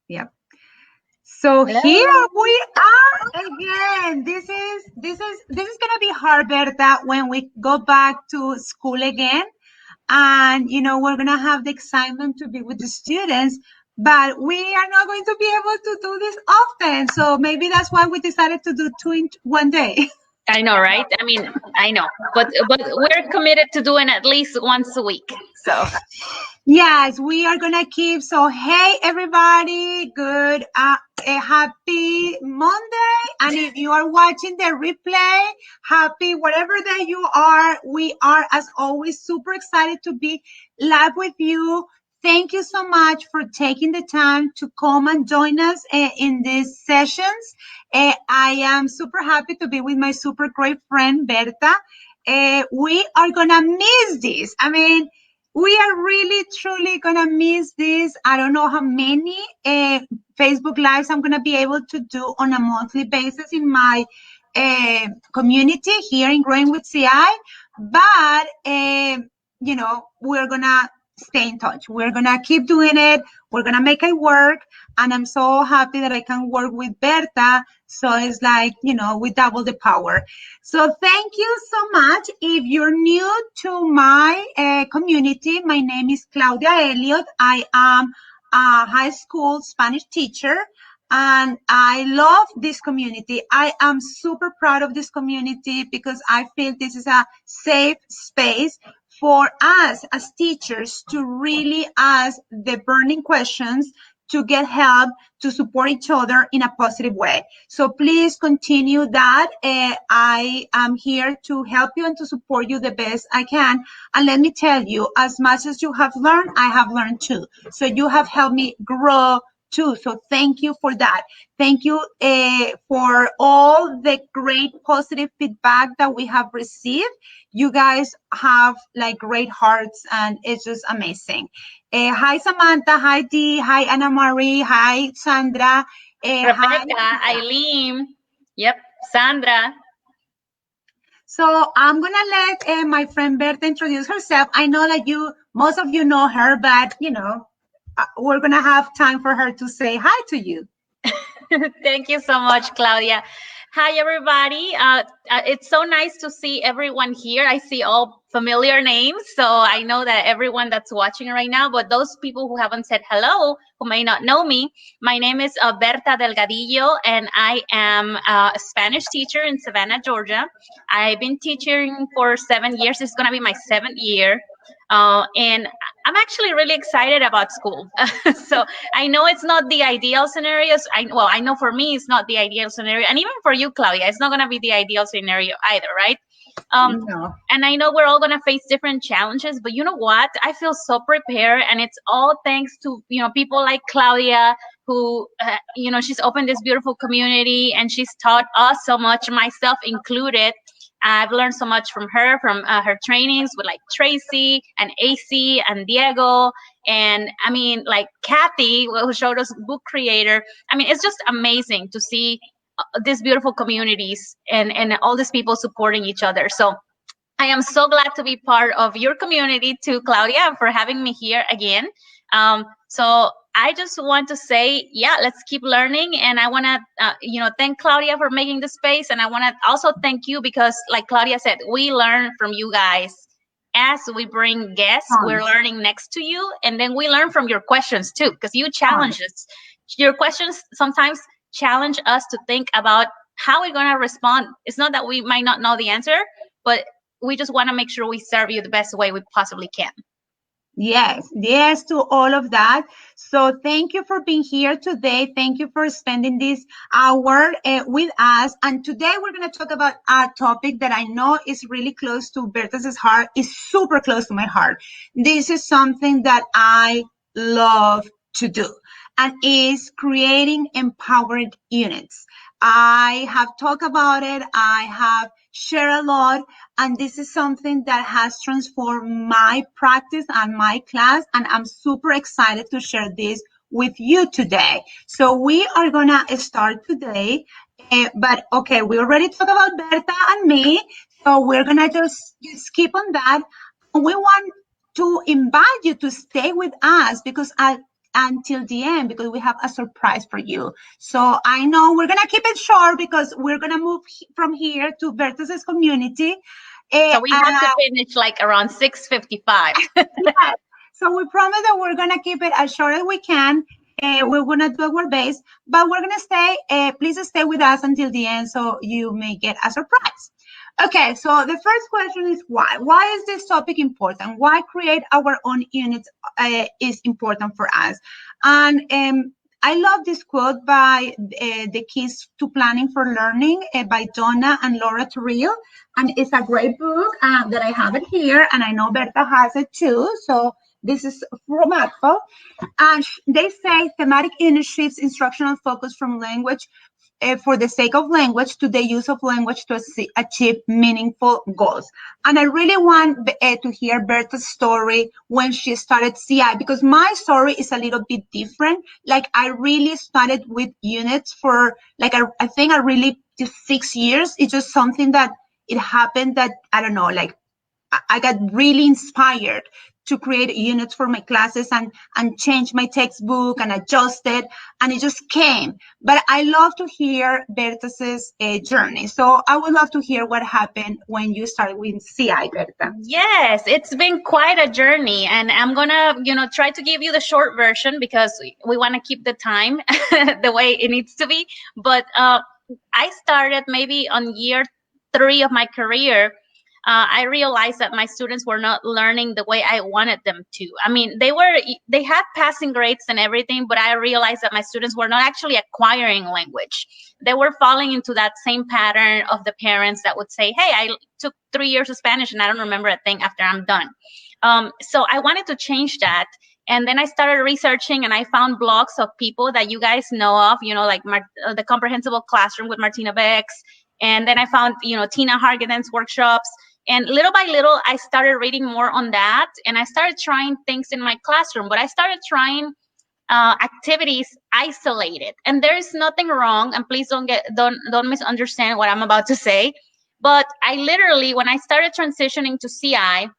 Yep. So here Hello. we are again. This is gonna be hard, Berta, when we go back to school again. And we're gonna have the excitement to be with the students, but we are not going to be able to do this often. So maybe that's why we decided to do two in one day. I know, right? I mean, I know, but we're committed to doing at least once a week. So Yes, we are gonna keep. So, hey, everybody, good, a happy Monday. And if you are watching the replay, happy whatever day you are. We are, as always, super excited to be live with you. Thank you so much for taking the time to come and join us in these sessions. I am super happy to be with my super great friend Berta. We are gonna miss this. I mean, we are really, truly gonna miss this. I don't know how many Facebook Lives I'm gonna be able to do on a monthly basis in my community here in Growing with CI, but we're gonna stay in touch. We're gonna keep doing it. We're gonna make it work, and I'm so happy that I can work with Berta. So it's like we double the power. So thank you so much. If you're new to my community, my name is Claudia Elliott. I am a high school Spanish teacher, and I love this community. I am super proud of this community because I feel this is a safe space for us as teachers to really ask the burning questions, to get help, to support each other in a positive way. So please continue that. I am here to help you and to support you the best I can. And let me tell you, as much as you have learned, I have learned too. So you have helped me grow too. So thank you for that. Thank you for all the great positive feedback that we have received. You guys have like great hearts, and it's just amazing. Hi, Samantha. Hi, Dee. Hi, Anna Marie. Hi, Sandra. Hi. Rebecca, Eileen, yep, Sandra. So I'm gonna let my friend Berta introduce herself. I know that most of you know her, but we're gonna have time for her to say hi to you. Thank you so much, Claudia. Hi, everybody. It's so nice to see everyone here. I see all familiar names, so I know that everyone that's watching right now, but those people who haven't said hello, who may not know me, my name is Berta Delgadillo, and I am a Spanish teacher in Savannah, Georgia. I've been teaching for 7 years. It's going to be my 7th year. And I'm actually really excited about school. So I know it's not the ideal scenarios. I know for me it's not the ideal scenario, and even for you, Claudia, it's not going to be the ideal scenario either, right? No. And I know we're all going to face different challenges, but you know what? I feel so prepared, and it's all thanks to people like Claudia, who she's opened this beautiful community, and she's taught us so much, myself included. I've learned so much from her, from her trainings with like Tracy and AC and Diego. And I mean, like Kathy, who showed us Book Creator. I mean, it's just amazing to see these beautiful communities and all these people supporting each other. So I am so glad to be part of your community too, Claudia, and for having me here again. So I just want to say, yeah, let's keep learning. And I want to, thank Claudia for making the space. And I want to also thank you because, like Claudia said, we learn from you guys. As we bring guests, we're learning next to you. And then we learn from your questions too, because you challenge us. Your questions sometimes challenge us to think about how we're going to respond. It's not that we might not know the answer, but we just want to make sure we serve you the best way we possibly can. Yes to all of that. So thank you for being here today. Thank you for spending this hour with us. And today we're going to talk about a topic that I know is really close to Berta's heart, is super close to my heart. This is something that I love to do, and is creating empowered units. I have talked about it. I have shared a lot, and this is something that has transformed my practice and my class, and I'm super excited to share this with you today. So we are gonna start today, but okay, we already talked about Berta and me, so we're gonna just skip on that. We want to invite you to stay with us because until the end because we have a surprise for you. So I know we're going to keep it short because we're going to move from here to Berta's community. So we have to finish like around 6:55. Yes. So we promise that we're gonna keep it as short as we can. We're gonna do our best, but we're gonna stay. Please stay with us until the end, so you may get a surprise. Okay. So the first question is why? Why is this topic important? Why create our own units is important for us? And I love this quote by The Keys to Planning for Learning by Donna and Laura Terrell. And it's a great book that I have it here, and I know Berta has it too. So this is from Apple. And they say thematic unit shifts instructional focus from language for the sake of language to the use of language to achieve meaningful goals. And I really want to hear Berta's story when she started CI, because my story is a little bit different. Like I really started with units for like, I think I really just 6 years. It's just something that it happened that, I don't know, like I got really inspired to create units for my classes and change my textbook and adjust it. And it just came. But I love to hear Berta's journey. So I would love to hear what happened when you started with CI, Berta. Yes, it's been quite a journey, and I'm gonna, try to give you the short version because we want to keep the time the way it needs to be. But I started maybe on year 3 of my career. I realized that my students were not learning the way I wanted them to. I mean, they had passing grades and everything, but I realized that my students were not actually acquiring language. They were falling into that same pattern of the parents that would say, hey, I took 3 years of Spanish and I don't remember a thing after I'm done. So I wanted to change that. And then I started researching and I found blogs of people that you guys know of, like the Comprehensible Classroom with Martina Bex. And then I found, Tina Hargaden's workshops. And little by little, I started reading more on that. And I started trying things in my classroom, but I started trying activities isolated. And there is nothing wrong. And please don't misunderstand what I'm about to say. But I literally, when I started transitioning to CI,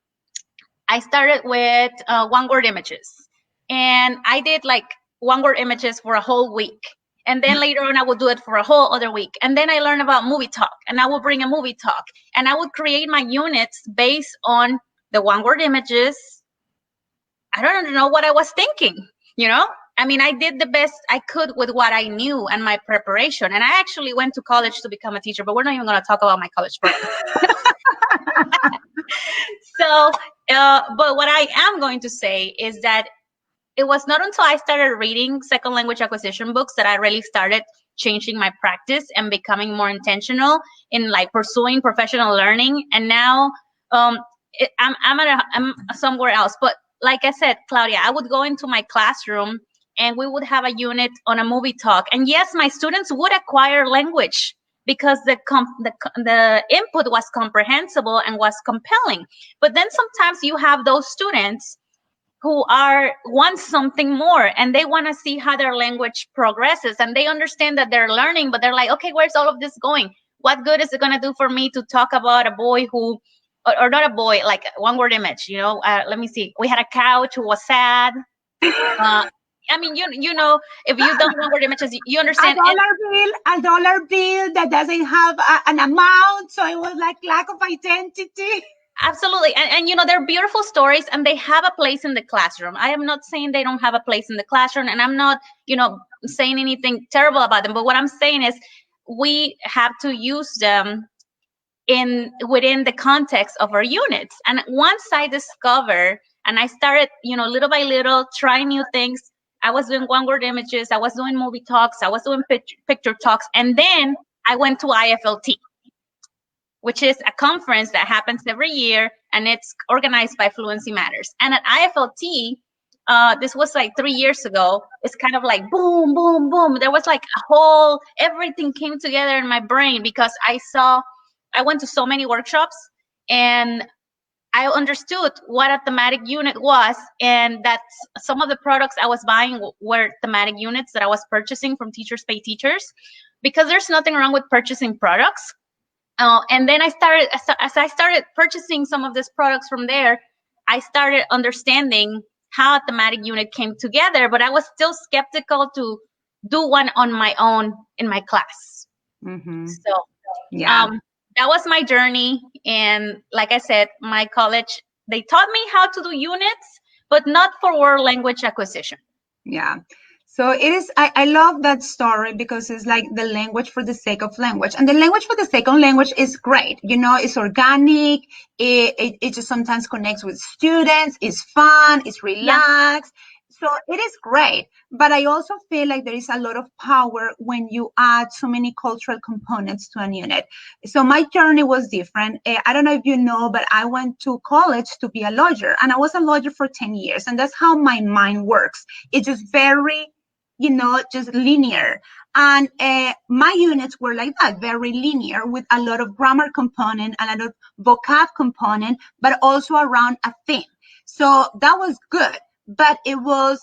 I started with one-word images. And I did like one-word images for a whole week. And then later on, I would do it for a whole other week. And then I learned about movie talk, and I would bring a movie talk, and I would create my units based on the one-word images. I don't know what I was thinking, I mean, I did the best I could with what I knew and my preparation. And I actually went to college to become a teacher, but we're not even going to talk about my college program. So, but what I am going to say is that it was not until I started reading second language acquisition books that I really started changing my practice and becoming more intentional in like pursuing professional learning. And now I'm somewhere else. But like I said, Claudia, I would go into my classroom and we would have a unit on a movie talk. And yes, my students would acquire language because the input was comprehensible and was compelling. But then sometimes you have those students who want something more, and they want to see how their language progresses, and they understand that they're learning, but they're like, okay, where's all of this going? What good is it going to do for me to talk about a boy who, or not a boy, like one word image, let me see. We had a couch who was sad. I mean, if you don't one word images, you understand. A dollar bill that doesn't have an amount, so it was like lack of identity. Absolutely. And they're beautiful stories, and they have a place in the classroom. I am not saying they don't have a place in the classroom, and I'm not, saying anything terrible about them. But what I'm saying is we have to use them within the context of our units. And once I discovered, and I started, little by little trying new things, I was doing one-word images, I was doing movie talks, I was doing picture talks, and then I went to IFLT, which is a conference that happens every year, and it's organized by Fluency Matters. And at IFLT, this was like 3 years ago, it's kind of like boom, boom, boom. There was like everything came together in my brain because I went to so many workshops, and I understood what a thematic unit was, and that some of the products I was buying were thematic units that I was purchasing from Teachers Pay Teachers, because there's nothing wrong with purchasing products. And then as I started purchasing some of these products from there, I started understanding how a thematic unit came together, but I was still skeptical to do one on my own in my class. Mm-hmm. So Yeah. um, that was my journey. And like I said, my college, they taught me how to do units, but not for word language acquisition. Yeah. So it is, I love that story because it's like the language for the sake of language. And the language for the sake of language is great. You know, it's organic. It just sometimes connects with students. It's fun. It's Yeah. relaxed. So it is great. But I also feel like there is a lot of power when you add so many cultural components to an unit. So my journey was different. I don't know if you know, but I went to college to be a lawyer, and I was a lawyer for 10 years. And that's how my mind works. It's just very, just linear. And my units were like that, very linear, with a lot of grammar component and a lot of vocab component, but also around a theme. So that was good, but it was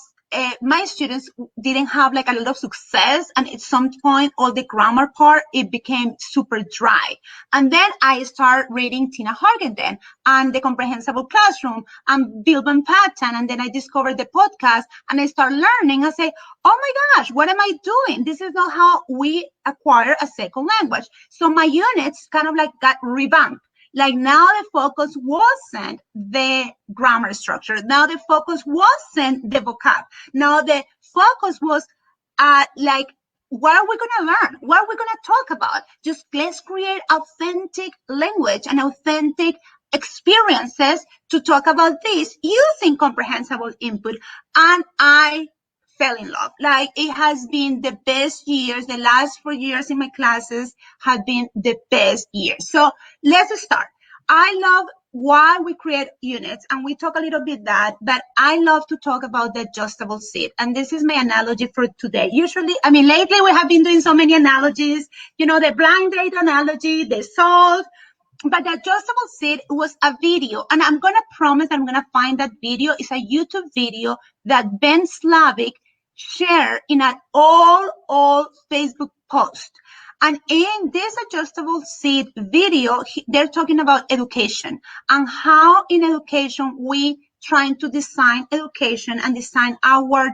my students didn't have like a lot of success, and at some point all the grammar part, it became super dry. And then I started reading Tina Hargenden and The Comprehensible Classroom and Bill Van Patten, and then I discovered the podcast and I started learning. I say, oh my gosh, what am I doing? This is not how we acquire a second language. So my units kind of like got revamped. Like now the focus wasn't the grammar structure. Now the focus wasn't the vocab. Now the focus was like, what are we going to learn? What are we going to talk about? Just let's create authentic language and authentic experiences to talk about this using comprehensible input. And I fell in love. Like it has been the best years. The last 4 years in my classes have been the best years. So let's start. I love why we create units, and we talk a little bit that, but I love to talk about the adjustable seat. And this is my analogy for today. Usually, I mean, lately we have been doing so many analogies, the blind date analogy, the solve, but the adjustable seat was a video. And I'm going to promise I'm going to find that video. It's a YouTube video that Ben Slavic shared in an old Facebook post. And in this adjustable seat video, they're talking about education and how in education we trying to design education and design our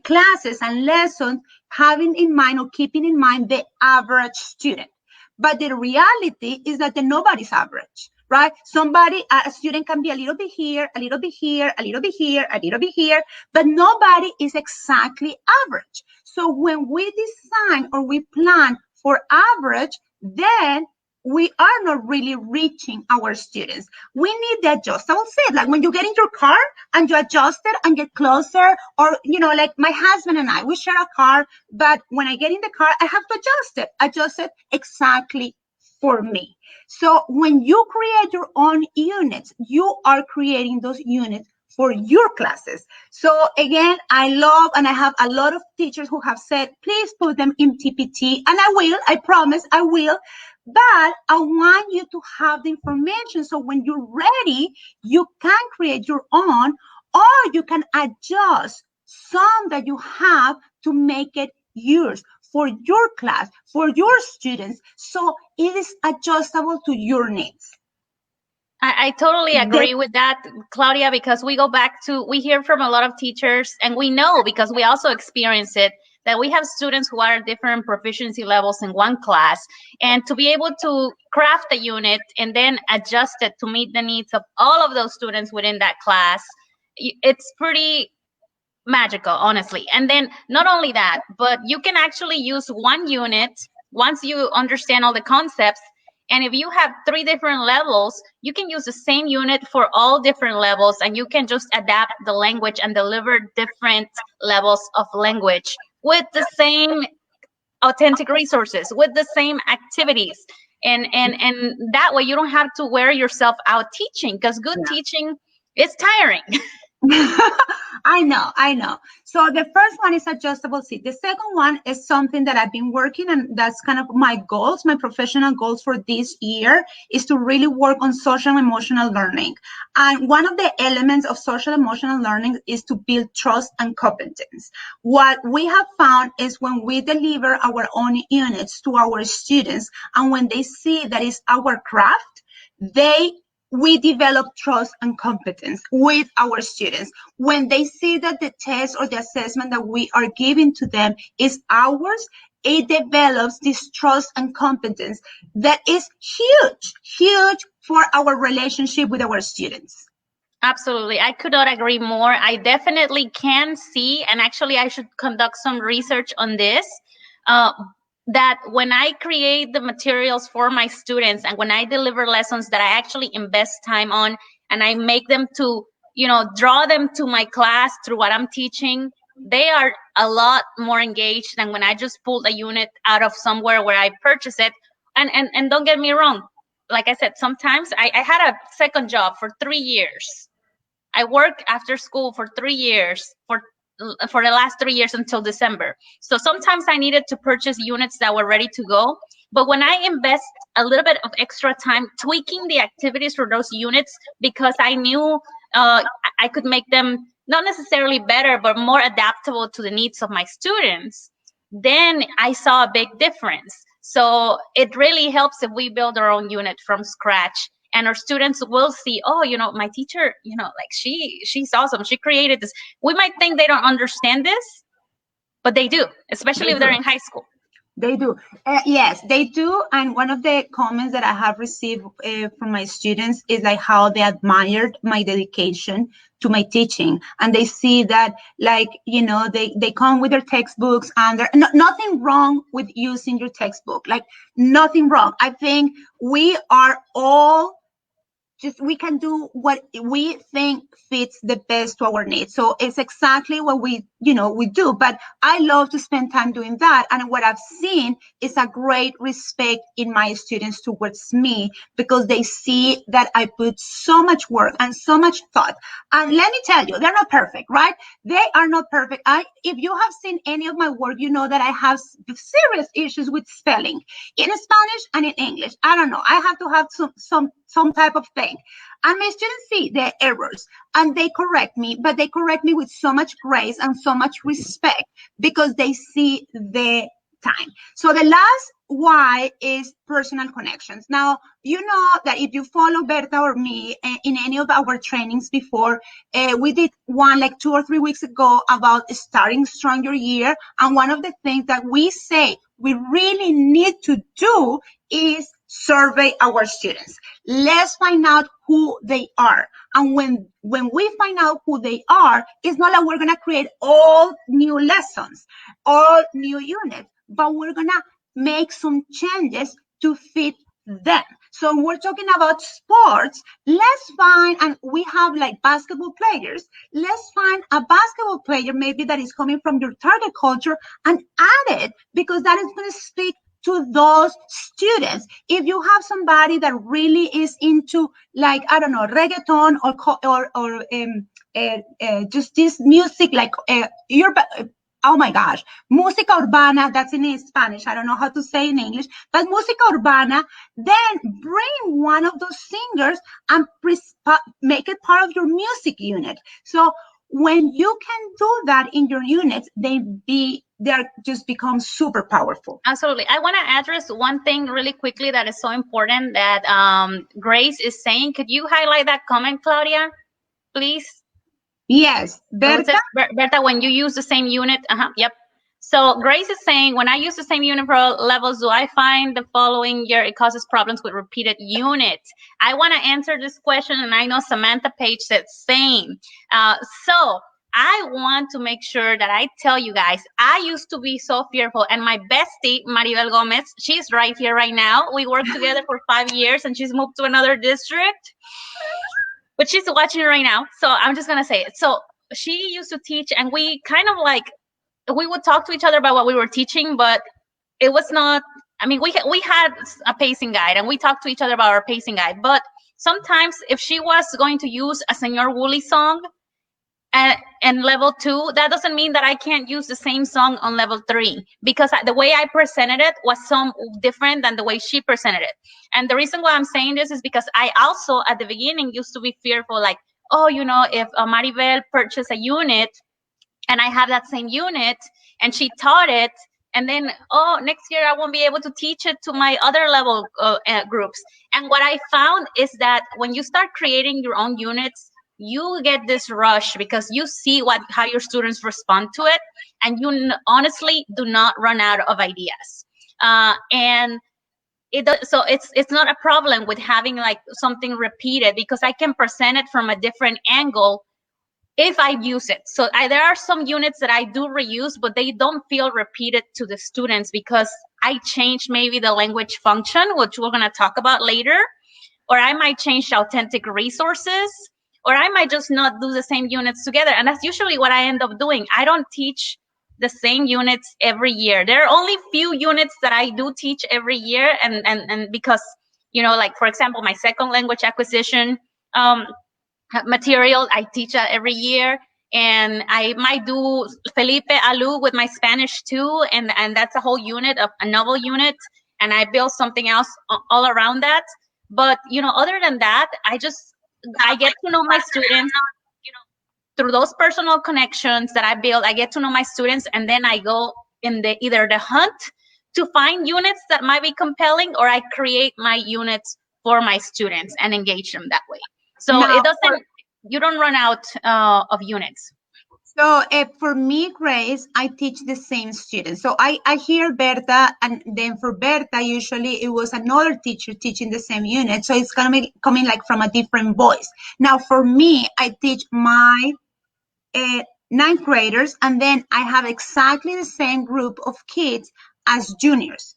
classes and lessons, having in mind or keeping in mind the average student. But the reality is that nobody's average, right? A student can be a little bit here, a little bit here, a little bit here, a little bit here, but nobody is exactly average. So when we design or we plan for average, then we are not really reaching our students. We need the adjustable seat. Like when you get in your car and you adjust it and get closer, or, like my husband and I, we share a car, but when I get in the car, I have to adjust it exactly for me. So when you create your own units, you are creating those units for your classes. So again, I love, and I have a lot of teachers who have said, please put them in TPT. And I will, I promise I will. But I want you to have the information. So when you're ready, you can create your own, or you can adjust some that you have to make it yours for your class, for your students. So it is adjustable to your needs. I totally agree with that, Claudia, because we hear from a lot of teachers, and we know because we also experience it, that we have students who are different proficiency levels in one class, and to be able to craft a unit and then adjust it to meet the needs of all of those students within that class, it's pretty magical, honestly. And then not only that, but you can actually use one unit once you understand all the concepts. And if you have 3 different levels, you can use the same unit for all different levels, and you can just adapt the language and deliver different levels of language with the same authentic resources, with the same activities. And that way you don't have to wear yourself out teaching, because good teaching is tiring. I know. So the first one is adjustable seat. The second one is something that I've been working, and that's kind of my goals, my professional goals for this year, is to really work on social emotional learning. And one of the elements of social emotional learning is to build trust and competence. What we have found is when we deliver our own units to our students, and when they see that it's our craft, they we develop trust and competence with our students. When they see that the test or the assessment that we are giving to them is ours, it develops this trust and competence that is huge, huge for our relationship with our students. Absolutely. I could not agree more. I definitely can see, and actually, I should conduct some research on this. Uh, that when I create the materials for my students and when I deliver lessons that I actually invest time on and I make them to, draw them to my class through what I'm teaching, they are a lot more engaged than when I just pulled a unit out of somewhere where I purchased it. And don't get me wrong. Like I said, sometimes I had a second job for 3 years. I worked after school for 3 years for the last 3 years until December. So sometimes I needed to purchase units that were ready to go. But when I invest a little bit of extra time tweaking the activities for those units because I knew I could make them not necessarily better, but more adaptable to the needs of my students, then I saw a big difference. So it really helps if we build our own unit from scratch and our students will see, oh, my teacher, like she's awesome, she created this. We might think they don't understand this, but they do, especially They if they're do. in high school. They do. Yes, they do. And one of the comments that I have received from my students is like how they admired my dedication to my teaching. And they see that, like, they come with their textbooks and nothing wrong with using your textbook. Like, nothing wrong. I think we are all just we can do what we think fits the best to our needs. So it's exactly what we do. But I love to spend time doing that. And what I've seen is a great respect in my students towards me because they see that I put so much work and so much thought. And let me tell you, they're not perfect, right? They are not perfect. If you have seen any of my work, you know that I have serious issues with spelling in Spanish and in English. I don't know. I have to have some type of thing. And my students see the errors and they correct me, but they correct me with so much grace and so much respect because they see the time. So the last why is personal connections. Now, you know that if you follow Berta or me in any of our trainings before, we did one like 2 or 3 weeks ago about starting strong your year. And one of the things that we say we really need to do is survey our students. Let's find out who they are. And when we find out who they are, it's not like we're going to create all new lessons, all new units, but we're going to make some changes to fit them. So we're talking about sports. Let's find, and we have like basketball players. Let's find a basketball player maybe that is coming from your target culture and add it because that is going to speak to those students. If you have somebody that really is into, like, I don't know, reggaeton or just this music, like oh my gosh, música urbana, that's in Spanish. I don't know how to say in English, but música urbana, then bring one of those singers and make it part of your music unit. So when you can do that in your units, they're just become super powerful. Absolutely. I want to address one thing really quickly that is so important that Grace is saying. Could you highlight that comment, Claudia, please? Yes, Berta? Berta. Berta, when you use the same unit. Yep. So Grace is saying, when I use the same unit for levels, do I find the following year it causes problems with repeated units? I want to answer this question, and I know Samantha Page said same. So I want to make sure that I tell you guys, I used to be so fearful, and my bestie, Maribel Gomez, she's right here right now. We worked together for 5 years, and she's moved to another district, but she's watching right now. So I'm just going to say it. So she used to teach, and we kind of like, we would talk to each other about what we were teaching, but it was not, I mean, we had a pacing guide and we talked to each other about our pacing guide, but sometimes if she was going to use a Senor Woolley song and level 2, that doesn't mean that I can't use the same song on level 3 because the way I presented it was some different than the way she presented it. And the reason why I'm saying this is because I also at the beginning used to be fearful, like, oh, if Maribel purchased a unit and I have that same unit and she taught it and then, oh, next year I won't be able to teach it to my other level groups. And what I found is that when you start creating your own units, you get this rush because you see how your students respond to it, and you honestly do not run out of ideas. And so it's not a problem with having like something repeated, because I can present it from a different angle if I use it. So there are some units that I do reuse, but they don't feel repeated to the students because I changed maybe the language function, which we're going to talk about later, or I might change authentic resources, or I might just not do the same units together. And that's usually what I end up doing. I don't teach the same units every year. There are only few units that I do teach every year, and because, like for example, my second language acquisition material, I teach that every year. And I might do Felipe Alu with my Spanish too, and that's a whole unit, of a novel unit, and I build something else all around that. But other than that, I get to know my students through those personal connections that I build. I get to know my students, and then I go in either the hunt to find units that might be compelling, or I create my units for my students and engage them that way. So Now, you don't run out of units. So for me, Grace, I teach the same students. So I hear Berta, and then for Berta, usually it was another teacher teaching the same unit. So it's going to be coming like from a different voice. Now, for me, I teach my ninth graders, and then I have exactly the same group of kids as juniors.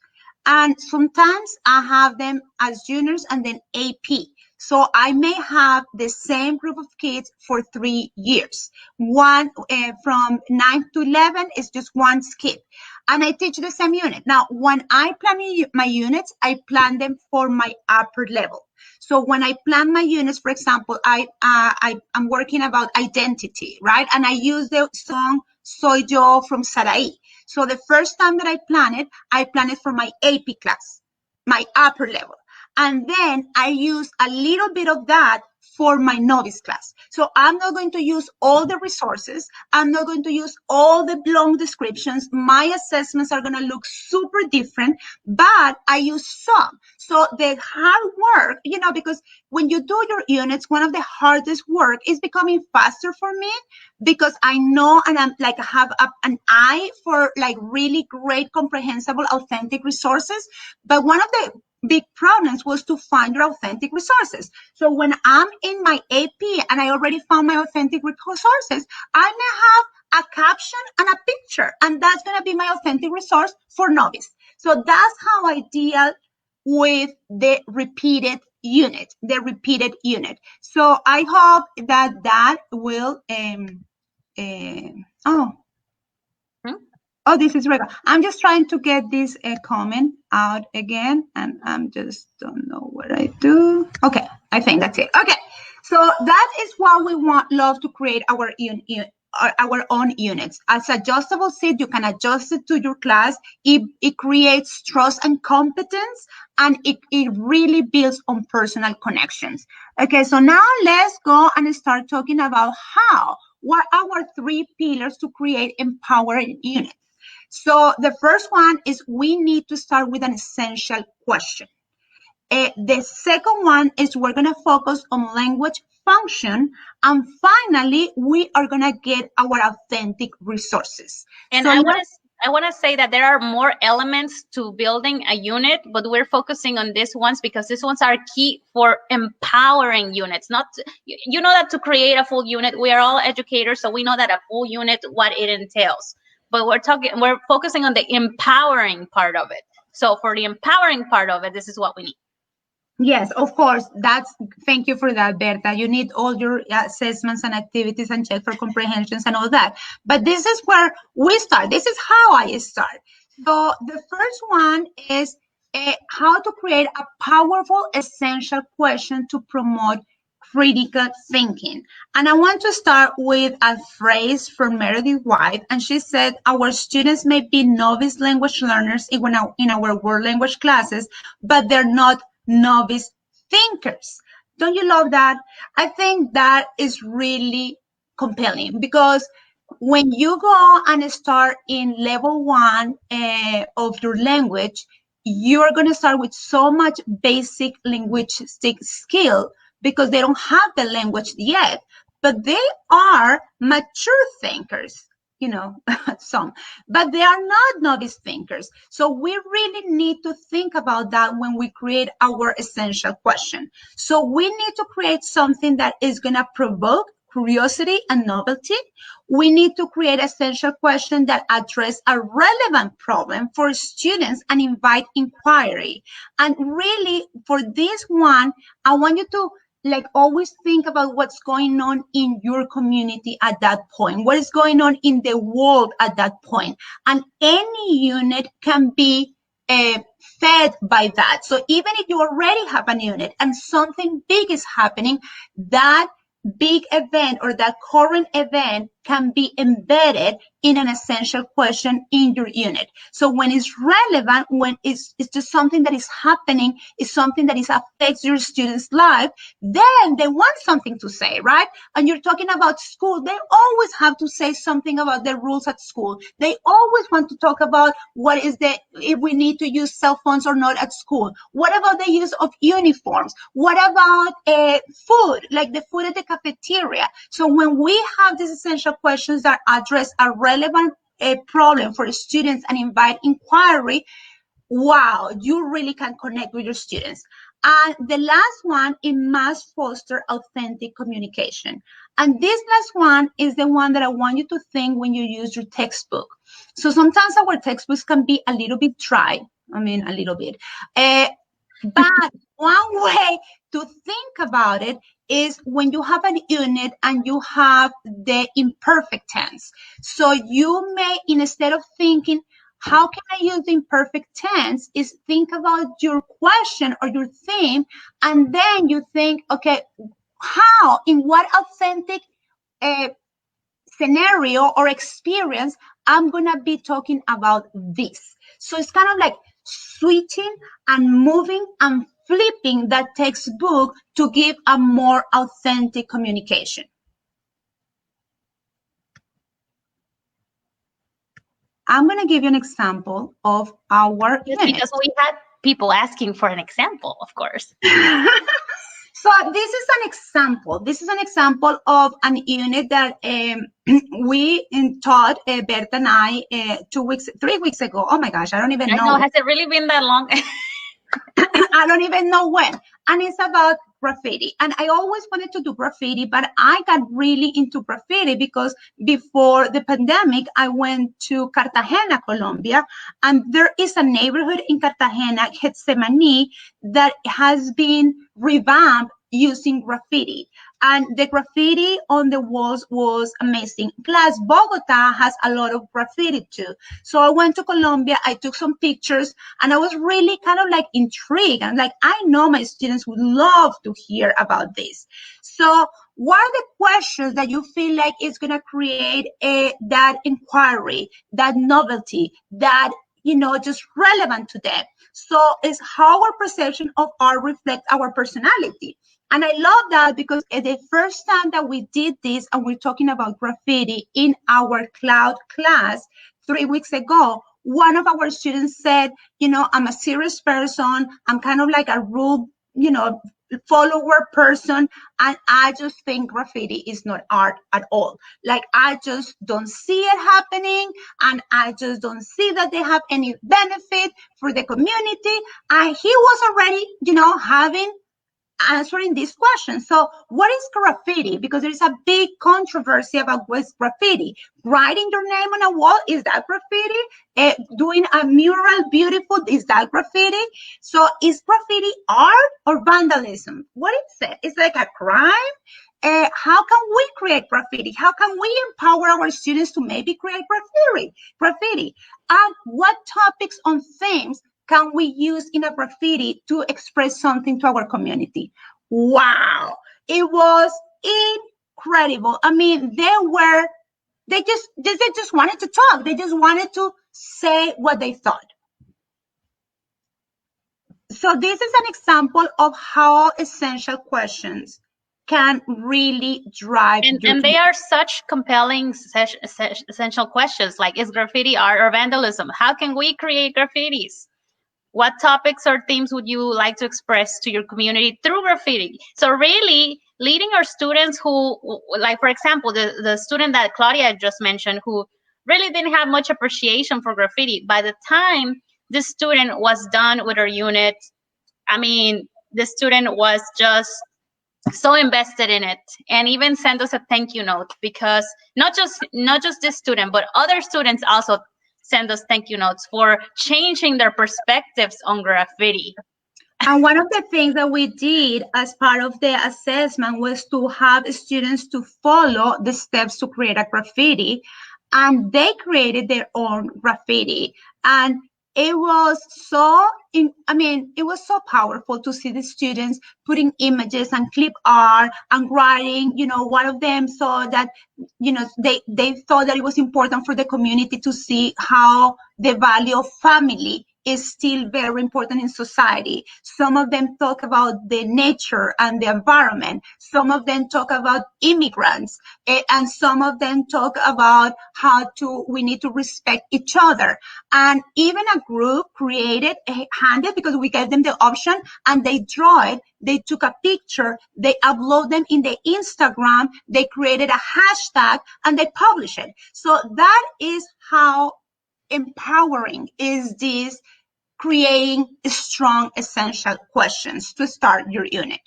And sometimes I have them as juniors and then AP. So I may have the same group of kids for 3 years. One from 9 to 11 is just one skip. And I teach the same unit. Now, when I plan my units, I plan them for my upper level. So when I plan my units, for example, I'm working about identity, right? And I use the song Soy Yo from Saraí. So the first time that I plan it for my AP class, my upper level. And then I use a little bit of that for my novice class. So I'm not going to use all the resources. I'm not going to use all the long descriptions. My assessments are going to look super different, but I use some. So the hard work, because when you do your units, one of the hardest work is becoming faster for me, because I know, and I'm like, I have an eye for like really great, comprehensible, authentic resources. But one of the big problems was to find your authentic resources. So when I'm in my AP and I already found my authentic resources, I may have a caption and a picture, and that's going to be my authentic resource for novice. So that's how I deal with the repeated unit. So I hope that will Oh, this is Rebecca. I'm just trying to get this comment out again, and I'm just don't know what I do. Okay, I think that's it. Okay, so that is what we love to create our own units. As adjustable seat, you can adjust it to your class. It creates trust and competence, and it really builds on personal connections. Okay, so now let's go and start talking about what are our 3 pillars to create empowering units. So the first one is we need to start with an essential question. The second one is we're going to focus on language function. And finally, we are going to get our authentic resources. And so I want to say that there are more elements to building a unit, but we're focusing on these ones because these ones are key for empowering units. You know that to create a full unit, we are all educators, so we know that a full unit, what it entails. But we're focusing on the empowering part of it. So for the empowering part of it, this is what we need. Yes, of course. Thank you for that, Berta. You need all your assessments and activities and check for comprehensions and all that. But this is where we start. This is how I start. So the first one is how to create a powerful, essential question to promote critical thinking. And I want to start with a phrase from Meredith White. And she said, our students may be novice language learners in our world language classes, but they're not novice thinkers. Don't you love that? I think that is really compelling, because when you go and start in level one of your language, you're going to start with so much basic linguistic skill because they don't have the language yet, but they are mature thinkers, you know, some, but they are not novice thinkers. So we really need to think about that when we create our essential question. So we need to create something that is going to provoke curiosity and novelty. We need to create essential questions that address a relevant problem for students and invite inquiry. And really, for this one, I want you to like always think about what's going on in your community at that point, what is going on in the world at that point. And any unit can be fed by that. So even if you already have an unit and something big is happening, that big event or that current event can be embedded in an essential question in your unit. So when it's relevant, when it's just something that is happening, is something that is affects your student's life, then they want something to say, right? And you're talking about school, they always have to say something about the rules at school. They always want to talk about what is the, if we need to use cell phones or not at school. What about the use of uniforms? What about food, like the food at the cafeteria? So when we have these essential questions that address a relevant problem for students and invite inquiry, wow, you really can connect with your students. And the last one, it must foster authentic communication. And this last one is the one that I want you to think when you use your textbook. So sometimes our textbooks can be a little bit dry. I mean, a little bit. But one way to think about it is when you have an unit and you have the imperfect tense. So you may, instead of thinking, how can I use the imperfect tense, is think about your question or your theme, and then you think, okay, how, in what authentic scenario or experience I'm gonna be talking about this. So it's kind of like switching and moving and flipping that textbook to give a more authentic communication. I'm gonna give you an example of our Yes, unit. because we had people asking for an example, of course. So this is an example. This is an example of an unit that we taught, Berta and I, 3 weeks ago. Oh my gosh, I don't even I know. know, has it really been that long? I don't even know when. And it's about graffiti. And I always wanted to do graffiti, but I got really into graffiti because before the pandemic, I went to Cartagena, Colombia. And there is a neighborhood in Cartagena, Getsemani, that has been revamped using graffiti. And the graffiti on the walls was amazing. Plus, Bogota has a lot of graffiti too. So I went to Colombia, I took some pictures, and I was really kind of like intrigued. And like, I know my students would love to hear about this. So what are the questions that you feel like is going to create that inquiry, that novelty, that, you know, just relevant to them? So it's how our perception of art reflects our personality. And I love that because the first time that we did this and we're talking about graffiti in our cloud class 3 weeks ago, one of our students said, you know, I'm a serious person. I'm kind of like a rule, you know, follower person. And I just think graffiti is not art at all. Like, I just don't see it happening. And I just don't see that they have any benefit for the community. And he was already, you know, answering this question. So what is graffiti? Because there's a big controversy about what's graffiti. Writing your name on a wall, is that graffiti? Doing a mural beautiful, is that graffiti? So is graffiti art or vandalism? What is it? It's like a crime? How can we create graffiti? How can we empower our students to maybe create graffiti? And what topics on themes can we use in a graffiti to express something to our community? Wow, it was incredible. I mean, they just wanted to talk. They just wanted to say what they thought. So this is an example of how essential questions can really drive your And they are such compelling essential questions, like, is graffiti art or vandalism? How can we create graffitis? What topics or themes would you like to express to your community through graffiti? So really leading our students who, like for example, the student that Claudia just mentioned, who really didn't have much appreciation for graffiti. By the time this student was done with her unit, I mean, the student was just so invested in it, and even sent us a thank you note, because not just this student, but other students also send us thank you notes for changing their perspectives on graffiti. And one of the things that we did as part of the assessment was to have students to follow the steps to create a graffiti, and they created their own graffiti. And it was it was so powerful to see the students putting images and clip art and writing. One of them saw that, they thought that it was important for the community to see how the value of family is still very important in society. Some of them talk about the nature and the environment. Some of them talk about immigrants, and some of them talk about how we need to respect each other. And even a group created a handle, because we gave them the option, and they draw it. They took a picture, they upload them in the Instagram, they created a hashtag, and they publish it. So that is how empowering is this creating strong essential questions to start your unit.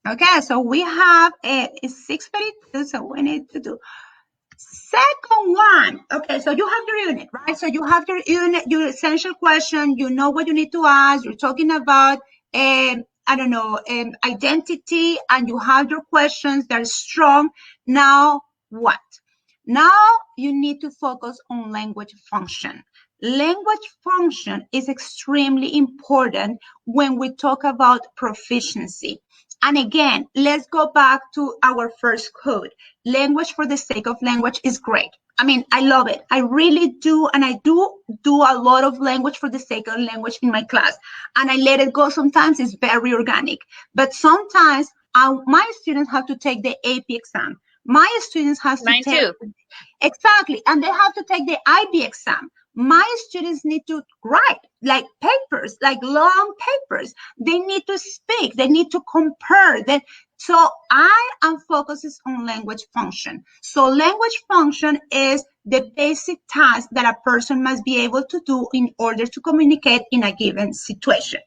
Okay, so we have it's 6:32, so we need to do second one. Okay, so you have your unit, right? So you have your unit, your essential question. You know what you need to ask. You're talking about identity, and you have your questions that are strong. Now what? Now you need to focus on language function. Language function is extremely important when we talk about proficiency. And again, let's go back to our first code. Language for the sake of language is great. I mean, I love it. I really do. And I do a lot of language for the sake of language in my class. And I let it go sometimes. It's very organic. But sometimes my students have to take the AP exam. My students have to Mine take too. Exactly, and they have to take the IB exam. My students need to write like papers, like long papers. They need to speak. They need to compare. So I am focused on language function. So language function is the basic task that a person must be able to do in order to communicate in a given situation.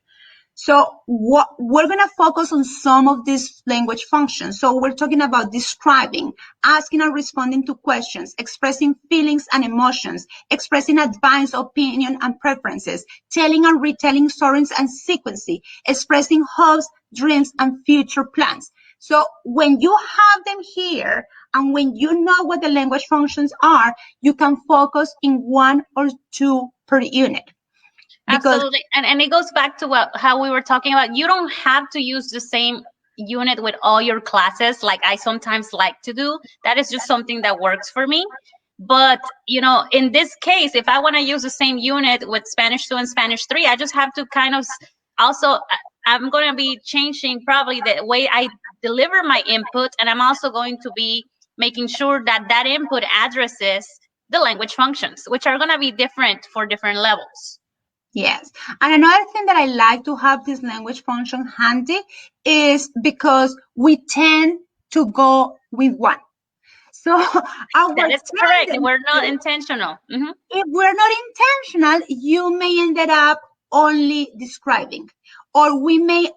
So we're going to focus on some of these language functions. So we're talking about describing, asking and responding to questions, expressing feelings and emotions, expressing advice, opinion, and preferences, telling and retelling stories and sequencing, expressing hopes, dreams, and future plans. So when you have them here, and when you know what the language functions are, you can focus in one or two per unit. Absolutely. And it goes back to how we were talking about. You don't have to use the same unit with all your classes, like I sometimes like to do. That is just something that works for me. But, in this case, if I want to use the same unit with Spanish 2 and Spanish 3, I just have to kind of also, I'm going to be changing probably the way I deliver my input. And I'm also going to be making sure that input addresses the language functions, which are going to be different for different levels. Yes. And another thing that I like to have this language function handy is because we tend to go with one. So that is correct. We're not intentional. Mm-hmm. If we're not intentional, you may end up only describing, or we may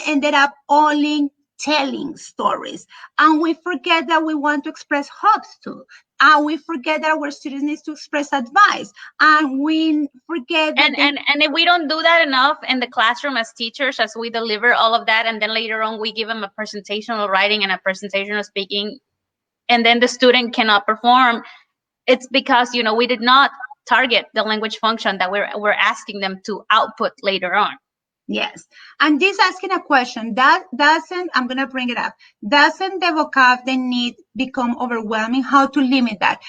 ended up only telling stories, and we forget that we want to express hopes too, and we forget that our students need to express advice, and we forget that and if we don't do that enough in the classroom as teachers, as we deliver all of that, and then later on we give them a presentation of writing and a presentation of speaking, and then the student cannot perform, it's because we did not target the language function that we're asking them to output later on. Yes. And this asking a question, that doesn't, I'm going to bring it up, doesn't the vocab they need become overwhelming? How to limit that?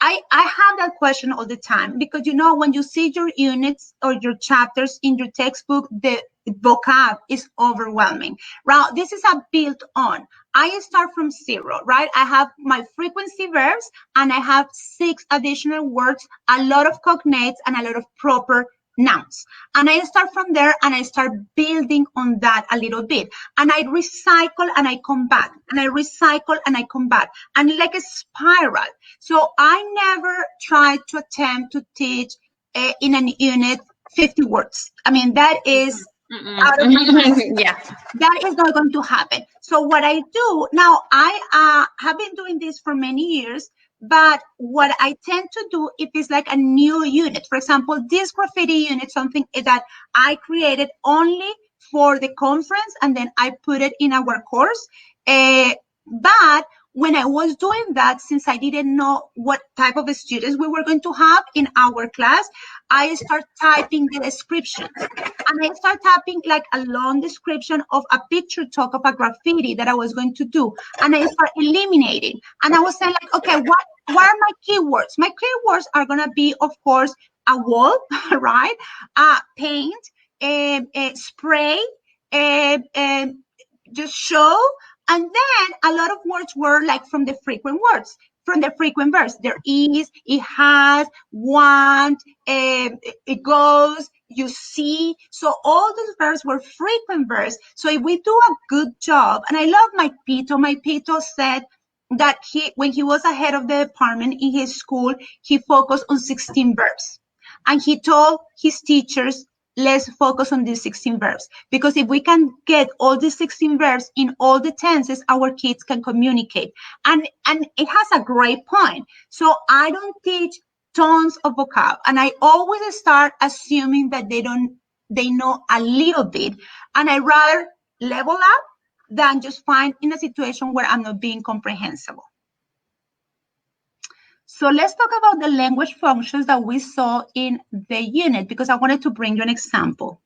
I have that question all the time because when you see your units or your chapters in your textbook, the vocab is overwhelming. Right? This is a built on. I start from zero, right? I have my frequency verbs and I have 6 additional words, a lot of cognates and a lot of proper nouns. And I start from there and I start building on that a little bit. And I recycle and I come back and I recycle and I come back and like a spiral. So I never try to attempt to teach in an unit 50 words. I mean, that is out of my Yeah. that is not going to happen. So what I do now, I have been doing this for many years, but what I tend to do if it's like a new unit, for example, this graffiti unit, something that I created only for the conference, and then I put it in our course. But when I was doing that, since I didn't know what type of students we were going to have in our class, I start typing the descriptions. And I start typing like a long description of a picture talk of a graffiti that I was going to do. And I start eliminating. And I was saying like, okay, what are my keywords? My keywords are going to be, of course, a wall, right? Paint, spray, just show. And then a lot of words were like from the frequent words, from the frequent verbs. There is, it has, want, it goes, you see. So all those verbs were frequent verbs. So if we do a good job, and I love my Pito said that when he was ahead of the department in his school, he focused on 16 verbs. And he told his teachers, let's focus on these 16 verbs. Because if we can get all these 16 verbs in all the tenses, our kids can communicate. And it has a great point. So I don't teach tons of vocab. And I always start assuming that they know a little bit. And I rather level up than just find in a situation where I'm not being comprehensible. So let's talk about the language functions that we saw in the unit, because I wanted to bring you an example.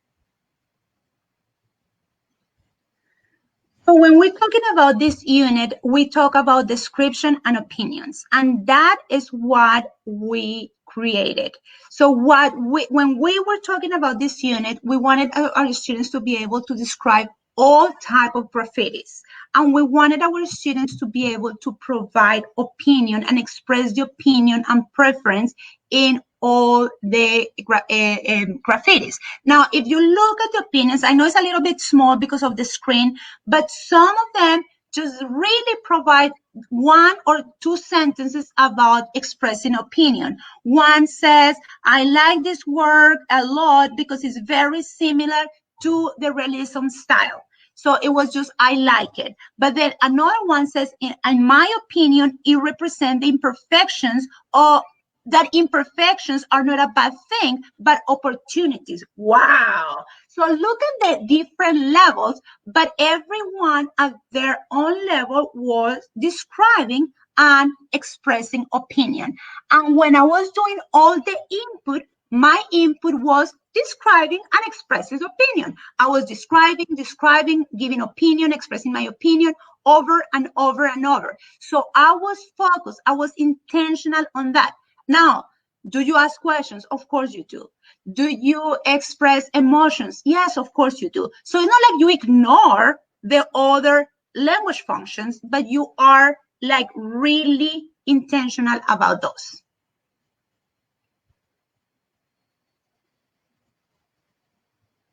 So when we're talking about this unit, we talk about description and opinions, and that is what we created. So when we were talking about this unit, we wanted our students to be able to describe all type of graffitis, and we wanted our students to be able to provide opinion and express the opinion and preference in all the graffitis. Now, if you look at the opinions, I know it's a little bit small because of the screen, but some of them just really provide 1 or 2 sentences about expressing opinion. One says, I like this work a lot because it's very similar to the realism style. So it was just, I like it. But then another one says, in my opinion, it represents the imperfections, or that imperfections are not a bad thing, but opportunities. Wow. So look at the different levels, but everyone at their own level was describing and expressing opinion. And when I was doing all the input, my input was describing and expressing opinion. I was describing, giving opinion, expressing my opinion over and over and over. So I was focused, I was intentional on that. Now, do you ask questions? Of course you do. Do you express emotions? Yes, of course you do. So it's not like you ignore the other language functions, but you are like really intentional about those.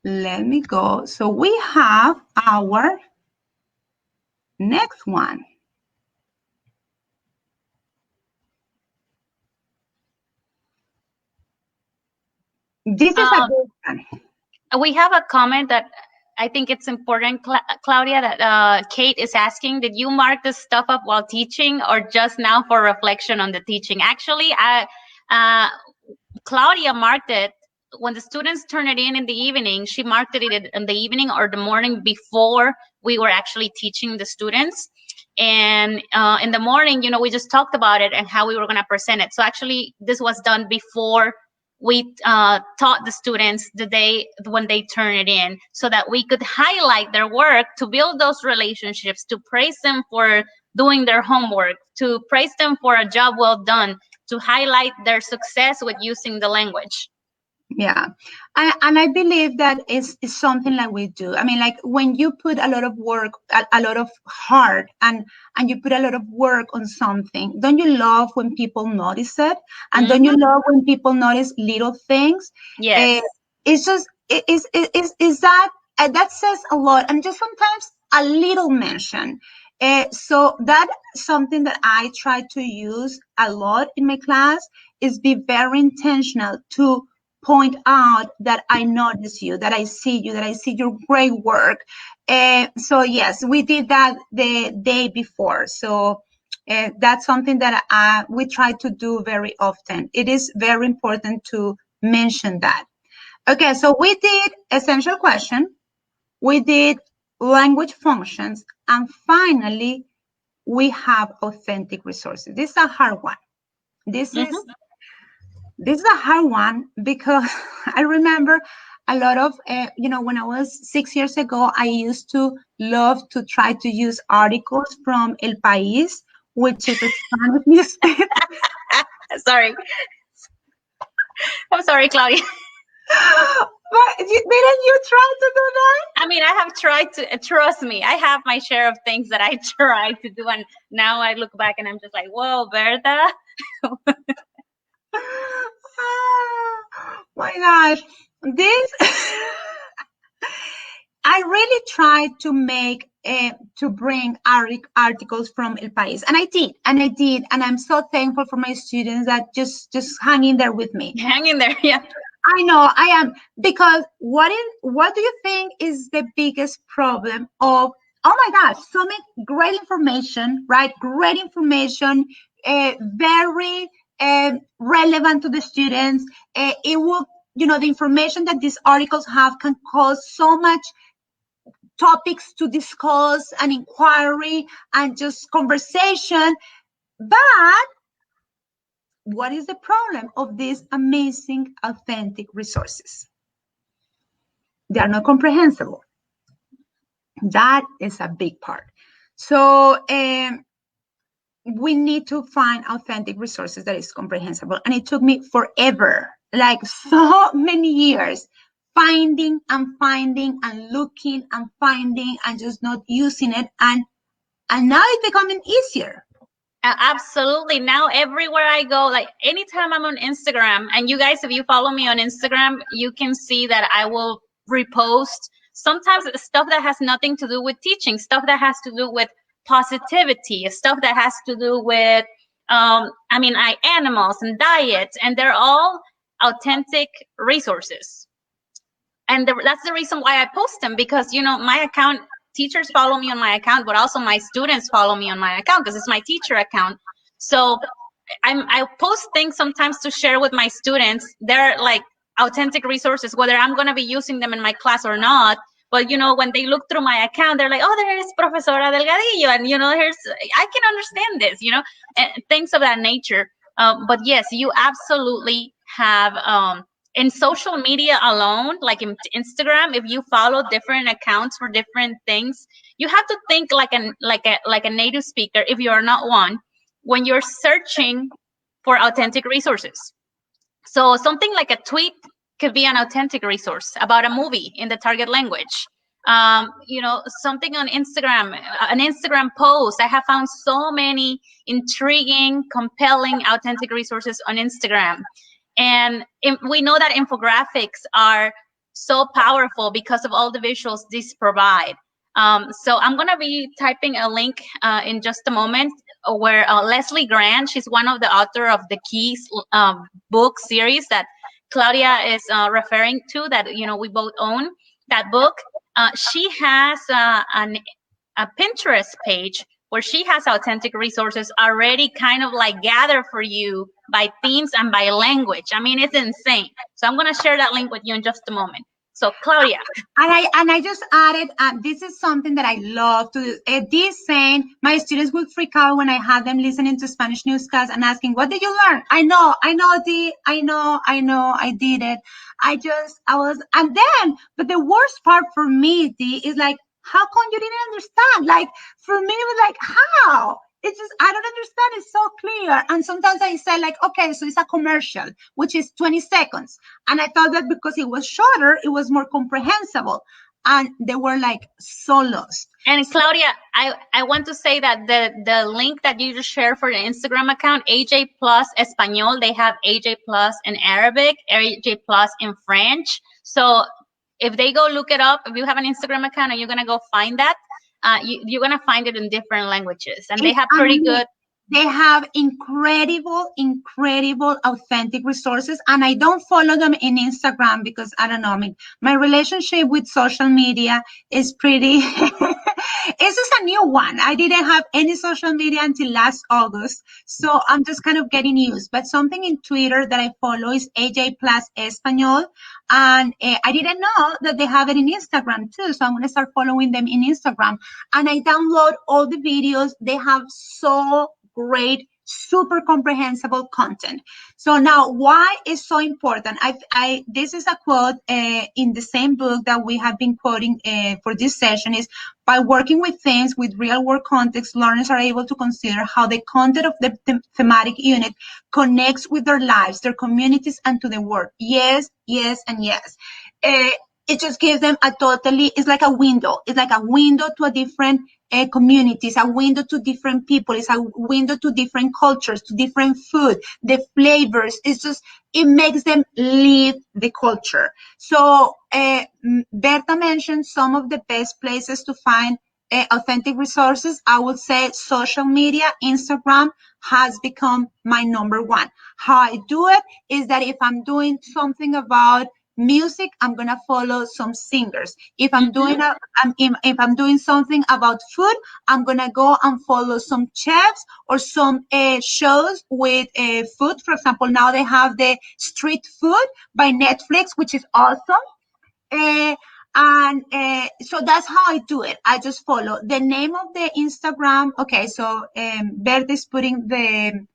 Let me go. So we have our next one. This is a good one. We have a comment that I think it's important, Claudia, that Kate is asking, did you mark this stuff up while teaching or just now for reflection on the teaching? Actually, Claudia marked it when the students turn it in the evening. She marked it in the evening or the morning before we were actually teaching the students. And in the morning, we just talked about it and how we were going to present it. So actually, this was done before we taught the students the day when they turn it in, so that we could highlight their work, to build those relationships, to praise them for doing their homework, to praise them for a job well done, to highlight their success with using the language. Yeah. And I believe that is something like we do. I mean, like when you put a lot of work, a lot of heart, and you put a lot of work on something, don't you love when people notice it? And don't you Hmm. love when people notice little things? Uh, Yes. it's just, is that, that says a lot. And just sometimes a little mention. So that something that I try to use a lot in my class is be very intentional to point out that I notice you, that I see you, that I see your great work. So yes, we did that the day before. So that's something that we try to do very often. It is very important to mention that. Okay, so we did essential question, we did language functions, and finally we have authentic resources. This is a hard one. This is Hmm. this is a hard one because I remember a lot of, when I was 6 years ago, I used to love to try to use articles from El País, which is a Spanish newspaper. Sorry. I'm sorry, Claudia. But didn't you try to do that? I mean, I have tried to, trust me, I have my share of things that I tried to do. And now I look back and I'm just like, whoa, Berta. Oh my gosh. This I really tried to make to bring articles from El País, and I did, and I'm so thankful for my students that just hang in there with me. Hang in there. Yeah. I know I am, because what do you think is the biggest problem of, oh my gosh, so many great information, right? Great information, very relevant to the students. It will, the information that these articles have can cause so much topics to discuss, an inquiry, and just conversation. But what is the problem of these amazing, authentic resources? They are not comprehensible. That is a big part. So we need to find authentic resources that is comprehensible. And it took me forever, like so many years, finding and looking and finding and just not using it. And now it's becoming easier. Absolutely. Now everywhere I go, like anytime I'm on Instagram, and you guys, if you follow me on Instagram, you can see that I will repost sometimes stuff that has nothing to do with teaching, stuff that has to do with positivity, stuff that has to do with, animals and diets, and they're all authentic resources. And that's the reason why I post them, because my account, teachers follow me on my account, but also my students follow me on my account because it's my teacher account. So I post things sometimes to share with my students. They're like authentic resources, whether I'm going to be using them in my class or not. But when they look through my account, they're like, oh, there's Profesora Delgadillo, and here's, I can understand this, and things of that nature. But yes, you absolutely have, in social media alone, like in Instagram, if you follow different accounts for different things, you have to think like a native speaker, if you are not one, when you're searching for authentic resources. So something like a tweet could be an authentic resource about a movie in the target language. Something on Instagram, an Instagram post. I have found so many intriguing, compelling, authentic resources on Instagram. And we know that infographics are so powerful because of all the visuals these provide. So I'm going to be typing a link in just a moment, where Leslie Grant, she's one of the author of the Keys book series that Claudia is referring to, that we both own that book. She has a Pinterest page where she has authentic resources already kind of like gathered for you by themes and by language. I mean, it's insane. So I'm going to share that link with you in just a moment. So Claudia. And I just added, this is something that I love to do. This saying, my students would freak out when I had them listening to Spanish newscasts and asking, what did you learn? I know, Dee, I know, I did it. But the worst part for me, Dee, is like, how come you didn't understand? Like, for me, it was like, how? It's just, I don't understand. It's so clear. And sometimes I say like, okay, so it's a commercial, which is 20 seconds. And I thought that because it was shorter, it was more comprehensible. And they were like so lost. And Claudia, I want to say that the link that you just shared for the Instagram account, AJ Plus Espanol, they have AJ Plus in Arabic, AJ Plus in French. So if they go look it up, if you have an Instagram account and you're gonna go find that, you're gonna find it in different languages, and they It's have pretty amazing. good. They have incredible, authentic resources. And I don't follow them in Instagram because I don't know. I mean, my relationship with social media is pretty, it's just a new one. I didn't have any social media until last August. So I'm just kind of getting used. But something in Twitter that I follow is AJ Plus Espanol. And I didn't know that they have it in Instagram too. So I'm going to start following them in Instagram. And I download all the videos. They have so great, super comprehensible content. So now, why is so important? This is a quote in the same book that we have been quoting for this session. Is by working with themes with real world context, learners are able to consider how the content of the thematic unit connects with their lives, their communities, and to the world. Yes, yes, and yes. It just gives them a totally, it's like a window. It's like a window to a different communities, a window to different people. It's a window to different cultures, to different food, the flavors. It's just, it makes them live the culture. So Berta mentioned some of the best places to find authentic resources. I would say social media, Instagram has become my number one. How I do it is that if I'm doing something about music, I'm gonna follow some singers. If I'm Mhm. doing if I'm doing something about food, I'm gonna go and follow some chefs or some shows with food. For example, now they have the Street Food by Netflix, which is awesome. Uh, and so that's how I do it. I just follow the name of the Instagram. Okay, so Bert is putting the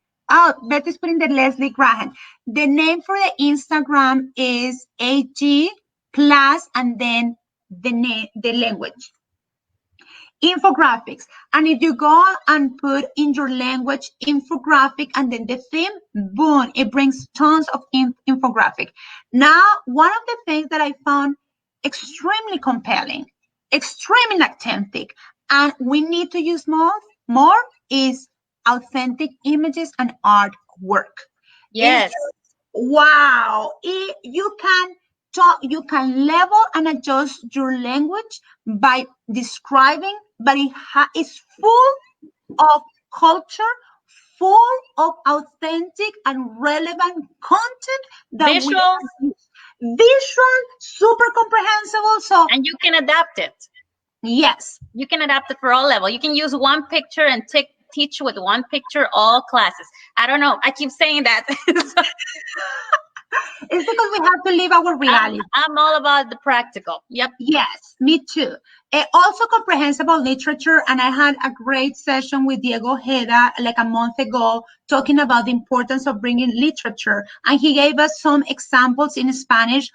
Leslie Graham. The name for the Instagram is AG plus and then the name, the language infographics. And if you go and put in your language infographic and then the theme, boom, it brings tons of infographic. Now, one of the things that I found extremely compelling, extremely authentic, and we need to use more is authentic images and artwork. It's Yes. just, wow. You can talk, you can level and adjust your language by describing, but it's full of culture, full of authentic and relevant content that we Visual, can use. Visual, super comprehensible. So and you can adapt it. yes, You can adapt it for all level. You can use one picture and teach with one picture all classes. I don't know. I keep saying that. So it's because we have to live our reality. I'm all about the practical. Yep. Yes, me too. Also comprehensible literature, and I had a great session with Diego Ojeda like a month ago talking about the importance of bringing literature, and he gave us some examples in Spanish.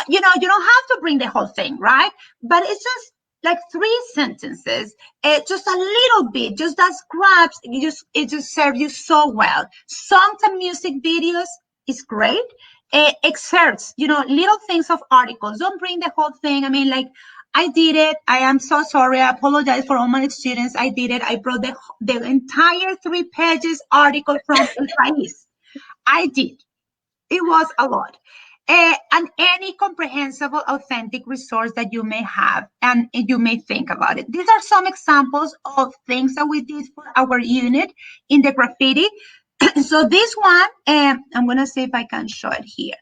You don't have to bring the whole thing, right? But it's just like three sentences, just a little bit, just that scraps. It just serves you so well. Songs and music videos is great. Excerpts, little things of articles. Don't bring the whole thing. I mean, like, I did it. I am so sorry. I apologize for all my students. I did it. I brought the entire 3 pages article from El País. I did. It was a lot. And any comprehensible, authentic resource that you may have and you may think about it. These are some examples of things that we did for our unit in the graffiti. So this one, I'm going to see if I can show it here.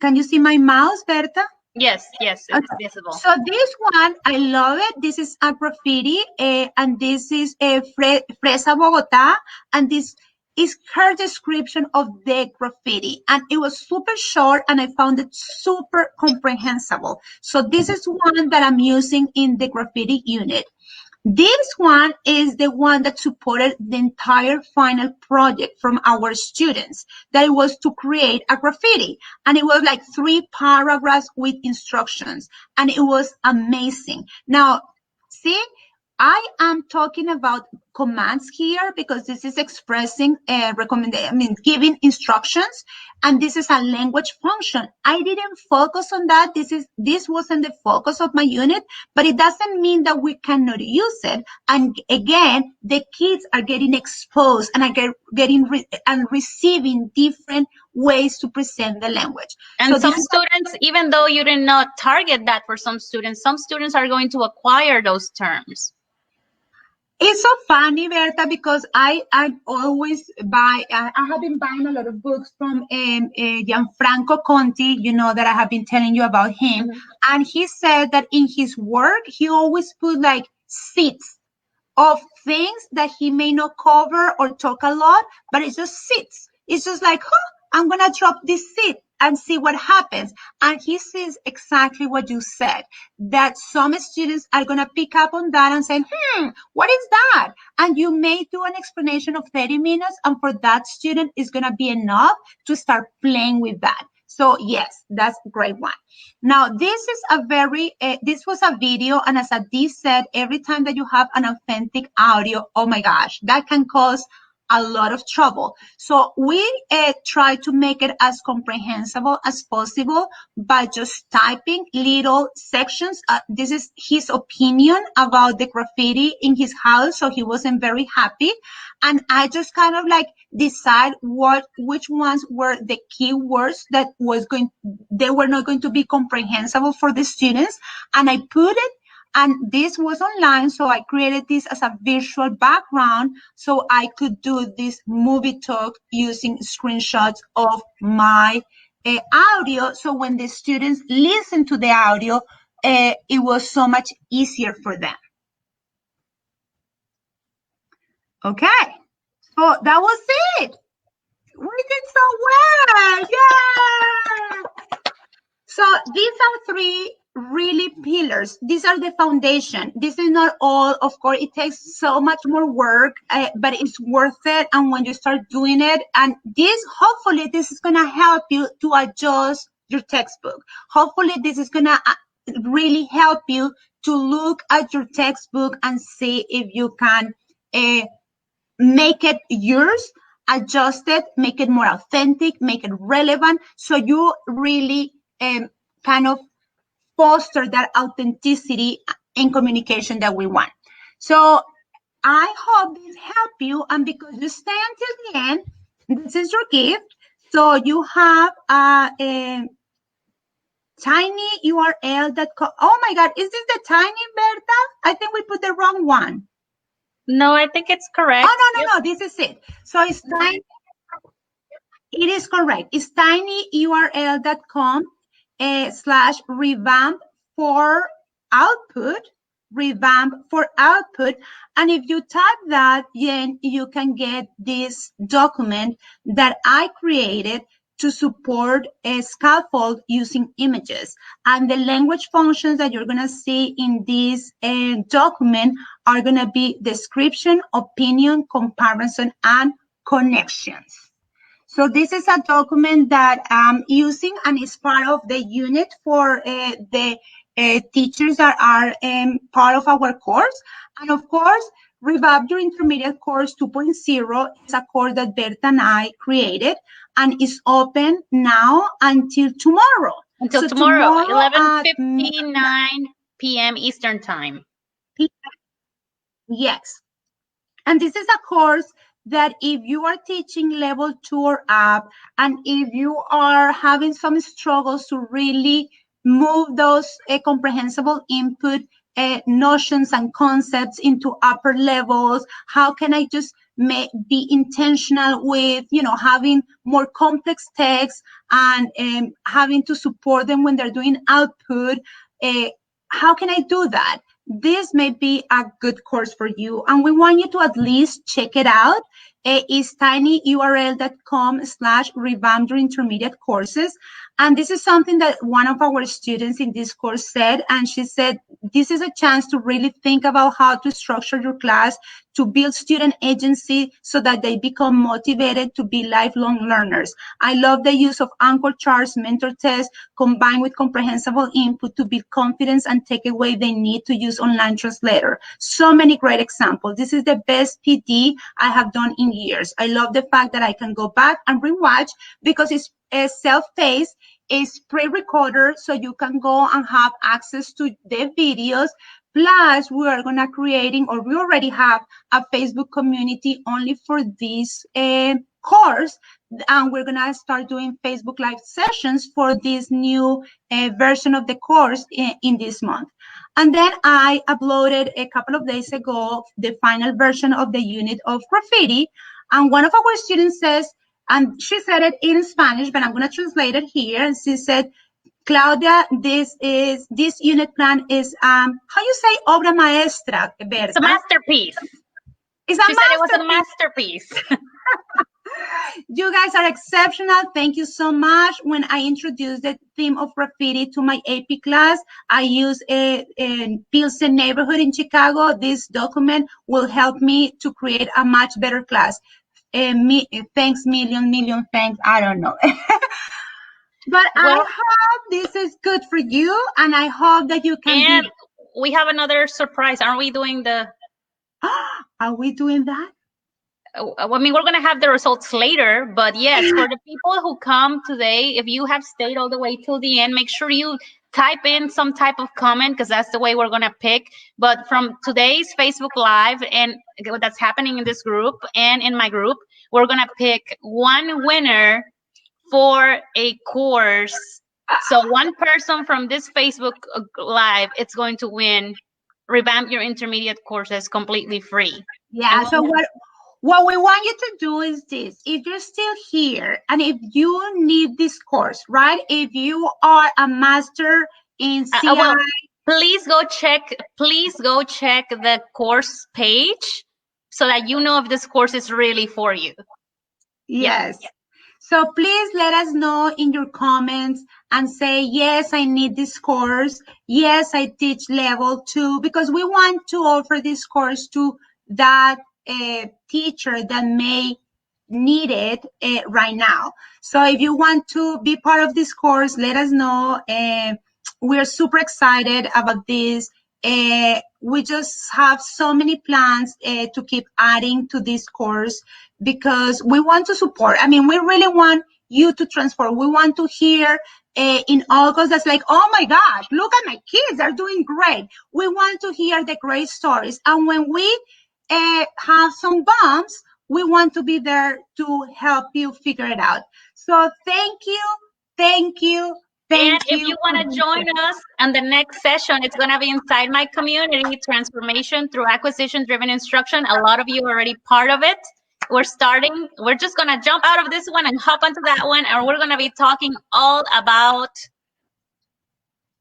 Can you see my mouse, Berta? Yes, yes, it's Okay. visible. So this one, I love it. This is a graffiti, and this is Fresa Bogota, and this is her description of the graffiti. And it was super short, and I found it super comprehensible. So this is one that I'm using in the graffiti unit. This one is the one that supported the entire final project from our students. That it was to create a graffiti. And it was like 3 paragraphs with instructions. And it was amazing. Now, see, I am talking about commands here because this is expressing giving instructions, and this is a language function. I didn't focus on that. This wasn't the focus of my unit, but it doesn't mean that we cannot use it. And again, the kids are getting exposed and are and receiving different ways to present the language. And So some students, even though you did not target that for some students are going to acquire those terms. It's so funny, Berta, because I always buy. I have been buying a lot of books from Gianfranco Conti. You know that I have been telling you about him, and he said that in his work he always put like seeds of things that he may not cover or talk a lot, but it's just seeds. It's just like, I'm gonna drop this seed and see what happens. And he says exactly what you said, that some students are gonna pick up on that and say, what is that? And you may do an explanation of 30 minutes, and for that student, it's gonna be enough to start playing with that. So yes, that's a great one. Now, this is this was a video, and as Adi said, every time that you have an authentic audio, oh my gosh, that can cause a lot of trouble. So we try to make it as comprehensible as possible by just typing little sections. This is his opinion about the graffiti in his house, so he wasn't very happy. And I just kind of like decide which ones were the keywords that they were not going to be comprehensible for the students. And I put it, and this was online, so I created this as a visual background so I could do this movie talk using screenshots of my audio. So when the students listen to the audio, it was so much easier for them. Okay, so that was it. We did so well. Yeah. So these are three really pillars. These are the foundation. This is not all, of course. It takes so much more work, but it's worth it. And when you start doing it, and hopefully this is going to help you to adjust your textbook. Hopefully this is going to really help you to look at your textbook and see if you can make it yours, adjust it, make it more authentic, make it relevant, so you really kind of foster that authenticity in communication that we want. So I hope this helped you, and because you stay until the end, this is your gift. So you have a tiny URL that oh my God, is this the tiny, Berta? I think we put the wrong one. No, I think it's correct. Oh, no, this is it. So it's tiny. It is correct. It's tinyurl.com /revamp for output. And if you type that, then you can get this document that I created to support a scaffold using images. And the language functions that you're going to see in this document are going to be description, opinion, comparison, and connections. So this is a document that I'm using, and it's part of the unit for the teachers that are part of our course. And of course, Revamp Your Intermediate Course 2.0 is a course that Berta and I created, and is open now until tomorrow. Until tomorrow 11:59 p.m. Eastern Time. Yes. And this is a course that if you are teaching level 2 or up, and if you are having some struggles to really move those comprehensible input notions and concepts into upper levels, how can I just be intentional with, having more complex text and having to support them when they're doing output? How can I do that? This may be a good course for you, and we want you to at least check it out. is tinyurl.com/revamp your intermediate courses. And this is something that one of our students in this course said, and she said, this is a chance to really think about how to structure your class, to build student agency so that they become motivated to be lifelong learners. I love the use of anchor charts, mentor tests, combined with comprehensible input to build confidence and take away the need to use online translator. So many great examples. This is the best PD I have done in years. I love the fact that I can go back and rewatch because it's self-paced, it's pre-recorded, so you can go and have access to the videos. Plus, we are gonna creating, or we already have a Facebook community only for this course, and we're gonna start doing Facebook Live sessions for this new version of the course in this month. And then I uploaded a couple of days ago the final version of the unit of graffiti, and one of our students says, and she said it in Spanish, but I'm gonna translate it here, and she said, Claudia, this unit plan is how you say obra maestra, Berta? It's a masterpiece. It's a she said it was a masterpiece. You guys are exceptional. Thank you so much. When I introduced the theme of graffiti to my AP class, I used a Pilsen neighborhood in Chicago. This document will help me to create a much better class. Thanks, million thanks. I don't know. But I hope this is good for you, and I hope that you can. And we have another surprise. Aren't we doing the? Are we doing that? I mean, we're gonna have the results later, but yes, for the people who come today, if you have stayed all the way till the end, make sure you type in some type of comment because that's the way we're gonna pick. But from today's Facebook Live and that's happening in this group and in my group, we're gonna pick one winner for a course. So one person from this Facebook Live, it's going to win Revamp Your Intermediate Courses completely free. Yeah. So what we want you to do is this. If you're still here and if you need this course, right? If you are a master in CI. Please go check the course page so that you know if this course is really for you. Yes. Yeah. So please let us know in your comments and say, yes, I need this course. Yes, I teach level 2, because we want to offer this course to that teacher that may need it right now. So if you want to be part of this course, let us know. We're super excited about this. We just have so many plans to keep adding to this course because we want to support. I mean, we really want you to transform. We want to hear in August that's like, oh my gosh, look at my kids, they're doing great. We want to hear the great stories. And when we have some bumps, we want to be there to help you figure it out. So thank you. And if you want to join us on the next session, it's going to be inside my community, Transformation Through Acquisition-Driven Instruction. A lot of you are already part of it. We're just going to jump out of this one and hop onto that one, and we're going to be talking all about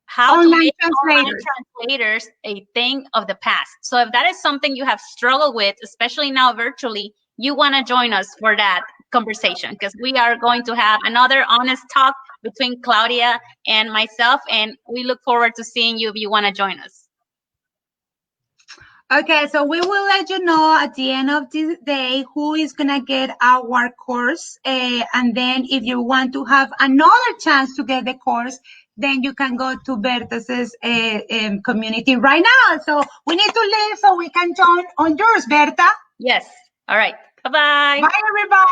how to make online translators a thing of the past. So if that is something you have struggled with, especially now virtually, you want to join us for that conversation because we are going to have another honest talk between Claudia and myself, and we look forward to seeing you if you want to join us. Okay, so we will let you know at the end of this day who is going to get our course. And then if you want to have another chance to get the course, then you can go to Berta's community right now. So we need to leave so we can join on yours, Berta. Yes. All right. Bye-bye. Bye, everybody.